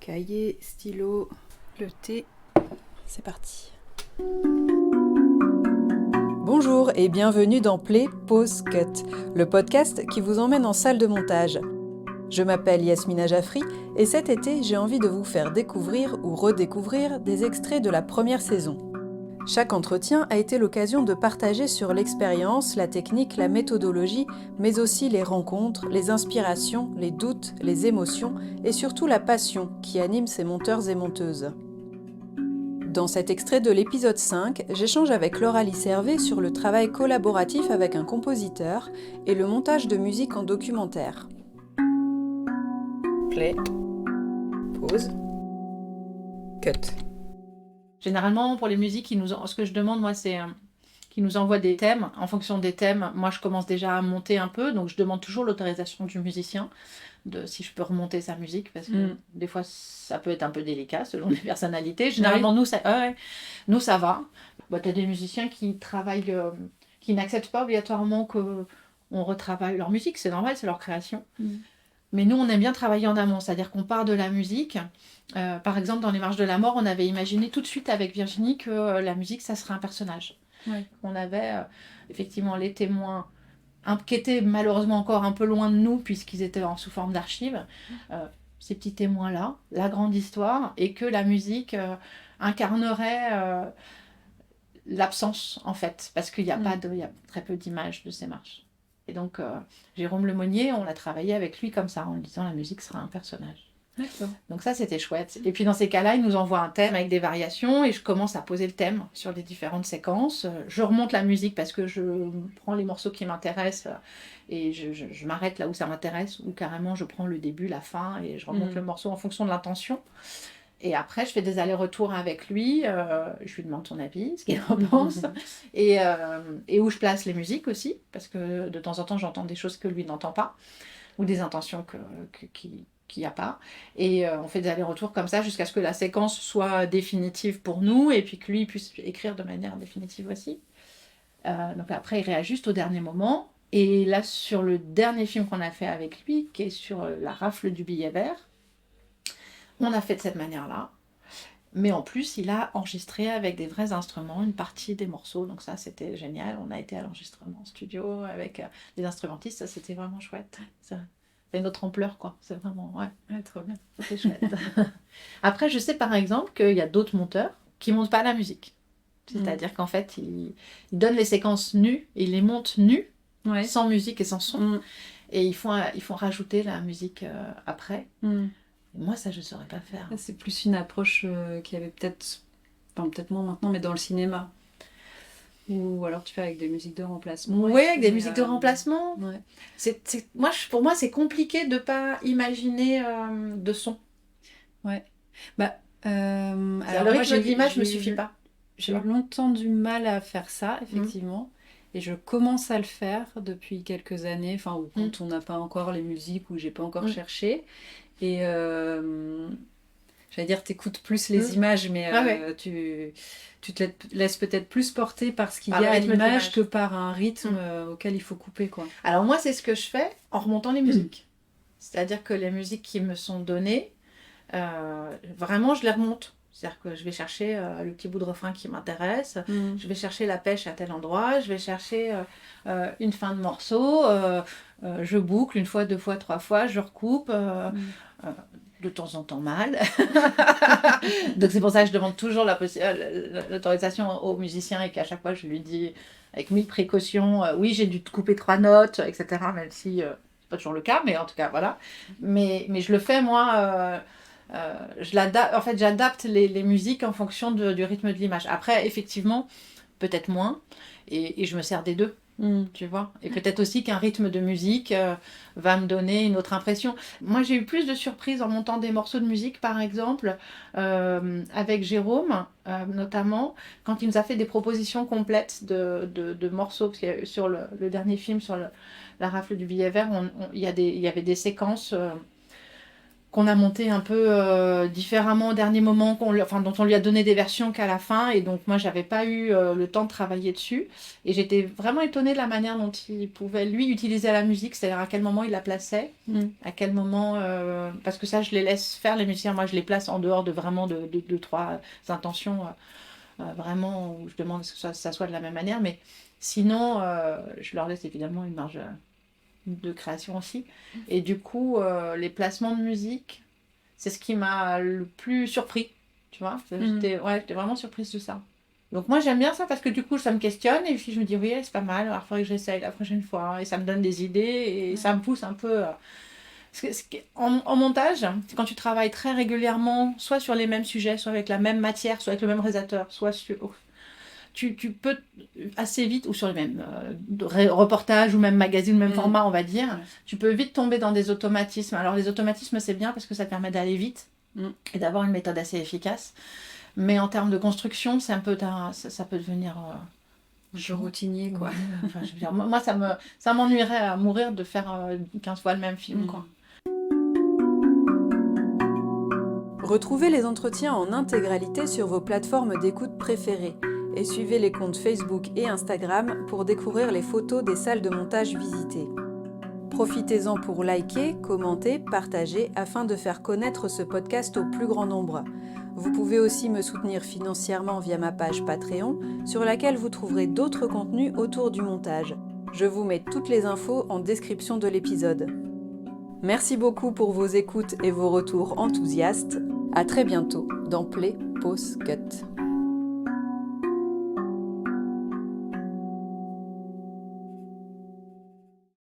Cahier, stylo, le thé, c'est parti. Bonjour et bienvenue dans Play, Pause, Cut, le podcast qui vous emmène en salle de montage. Je m'appelle Yasmina Jaffry et cet été, j'ai envie de vous faire découvrir ou redécouvrir des extraits de la première saison. Chaque entretien a été l'occasion de partager sur l'expérience, la technique, la méthodologie, mais aussi les rencontres, les inspirations, les doutes, les émotions et surtout la passion qui anime ces monteurs et monteuses. Dans cet extrait de l'épisode 5, j'échange avec Laura-Lise Hervé sur le travail collaboratif avec un compositeur et le montage de musique en documentaire. Play, pause, cut. Généralement, pour les musiques, ce que je demande, moi, c'est qu'ils nous envoient des thèmes. En fonction des thèmes, moi, je commence déjà à monter un peu. Donc, je demande toujours l'autorisation du musicien, si je peux remonter sa musique, parce que des fois, ça peut être un peu délicat selon les personnalités. Généralement, nous, ça va. Tu as des musiciens qui travaillent, qui n'acceptent pas obligatoirement qu'on retravaille leur musique. C'est normal, c'est leur création. Mais nous, on aime bien travailler en amont, c'est-à-dire qu'on part de la musique. Par exemple, dans Les Marches de la Mort, on avait imaginé tout de suite avec Virginie que la musique, ça serait un personnage. Ouais. On avait effectivement les témoins qui étaient malheureusement encore un peu loin de nous, puisqu'ils étaient sous forme d'archives. Ces petits témoins-là, la grande histoire, et que la musique incarnerait l'absence, en fait, parce qu'il y a très peu d'images de ces marches. Et donc, Jérôme Lemonnier, on a travaillé avec lui comme ça, en disant la musique sera un personnage. D'accord. Donc ça, c'était chouette. Et puis dans ces cas-là, il nous envoie un thème avec des variations et je commence à poser le thème sur les différentes séquences. Je remonte la musique parce que je prends les morceaux qui m'intéressent et je m'arrête là où ça m'intéresse, ou carrément je prends le début, la fin et je remonte le morceau en fonction de l'intention. Et après, je fais des allers-retours avec lui, je lui demande son avis, ce qu'il en pense, et où je place les musiques aussi, parce que de temps en temps, j'entends des choses que lui n'entend pas, ou des intentions qu'il n'y a pas. Et on fait des allers-retours comme ça jusqu'à ce que la séquence soit définitive pour nous, et puis que lui puisse écrire de manière définitive aussi. Donc après, il réajuste au dernier moment. Et là, sur le dernier film qu'on a fait avec lui, qui est sur la rafle du billet vert, on a fait de cette manière-là, mais en plus, il a enregistré avec des vrais instruments une partie des morceaux, donc ça, c'était génial. On a été à l'enregistrement en studio avec des instrumentistes, ça, c'était vraiment chouette. Ça fait une autre ampleur, quoi. C'est vraiment, trop bien. C'était chouette. Après, je sais par exemple qu'il y a d'autres monteurs qui ne montent pas la musique. C'est-à-dire qu'en fait, ils donnent les séquences nues, et ils les montent nues, sans musique et sans son, et ils font rajouter la musique après. Moi, ça, je ne saurais pas faire. C'est plus une approche qu'il y avait peut-être moins maintenant, mais dans le cinéma. Ou alors tu fais avec des musiques de remplacement. Oui, avec des musiques de remplacement. Ouais. Pour moi, c'est compliqué de ne pas imaginer de son. Ouais. Alors, le rythme de l'image ne me suffit pas. J'ai eu longtemps du mal à faire ça, effectivement. Et je commence à le faire depuis quelques années, quand on n'a pas encore les musiques, ou j'ai pas encore cherché. Et j'allais dire, t'écoutes plus les images, mais tu te laisses peut-être plus porter par ce qu'il y a à l'image que par un rythme auquel il faut couper, quoi. Alors moi, c'est ce que je fais en remontant les musiques. C'est-à-dire que les musiques qui me sont données, vraiment, je les remonte. C'est-à-dire que je vais chercher le petit bout de refrain qui m'intéresse, je vais chercher la pêche à tel endroit, je vais chercher une fin de morceau, je boucle une fois, deux fois, trois fois, je recoupe, de temps en temps mal. Donc c'est pour ça que je demande toujours l'autorisation au musicien et qu'à chaque fois je lui dis avec 1000 précautions, oui j'ai dû te couper 3 notes, etc. Même si c'est pas toujours le cas, mais en tout cas voilà. Mais je le fais moi... j'adapte les musiques en fonction du rythme de l'image. Après, effectivement, peut-être moins, et je me sers des deux, tu vois. Et peut-être aussi qu'un rythme de musique va me donner une autre impression. Moi, j'ai eu plus de surprises en montant des morceaux de musique, par exemple, avec Jérôme, notamment, quand il nous a fait des propositions complètes de morceaux, parce que sur le dernier film, sur la rafle du billet vert, il y avait des séquences... qu'on a monté un peu différemment au dernier moment, dont on lui a donné des versions qu'à la fin. Et donc, moi, j'avais pas eu le temps de travailler dessus. Et j'étais vraiment étonnée de la manière dont il pouvait, lui, utiliser la musique, c'est-à-dire à quel moment il la plaçait, à quel moment... parce que ça, je les laisse faire, les musiciens. Moi, je les place en dehors de vraiment de trois intentions, vraiment, où je demande que ça soit de la même manière. Mais sinon, je leur laisse évidemment une marge... de création aussi. Et du coup, les placements de musique, c'est ce qui m'a le plus surpris, tu vois. J'étais vraiment surprise de ça. Donc moi, j'aime bien ça parce que du coup, ça me questionne et puis je me dis, oui, c'est pas mal, alors il faudrait que j'essaye la prochaine fois. Et ça me donne des idées et ça me pousse un peu... En montage, quand tu travailles très régulièrement, soit sur les mêmes sujets, soit avec la même matière, soit avec le même réalisateur, soit sur... Tu peux assez vite, ou sur les mêmes reportages ou même magazines, même format, on va dire, tu peux vite tomber dans des automatismes. Alors, les automatismes, c'est bien parce que ça te permet d'aller vite et d'avoir une méthode assez efficace. Mais en termes de construction, c'est un peu ça peut devenir... un peu routinier, quoi. Enfin, je veux dire, moi, ça m'ennuierait à mourir de faire 15 fois le même film, quoi. Retrouvez les entretiens en intégralité sur vos plateformes d'écoute préférées et suivez les comptes Facebook et Instagram pour découvrir les photos des salles de montage visitées. Profitez-en pour liker, commenter, partager afin de faire connaître ce podcast au plus grand nombre. Vous pouvez aussi me soutenir financièrement via ma page Patreon sur laquelle vous trouverez d'autres contenus autour du montage. Je vous mets toutes les infos en description de l'épisode. Merci beaucoup pour vos écoutes et vos retours enthousiastes. À très bientôt dans Play, Pause, Cut.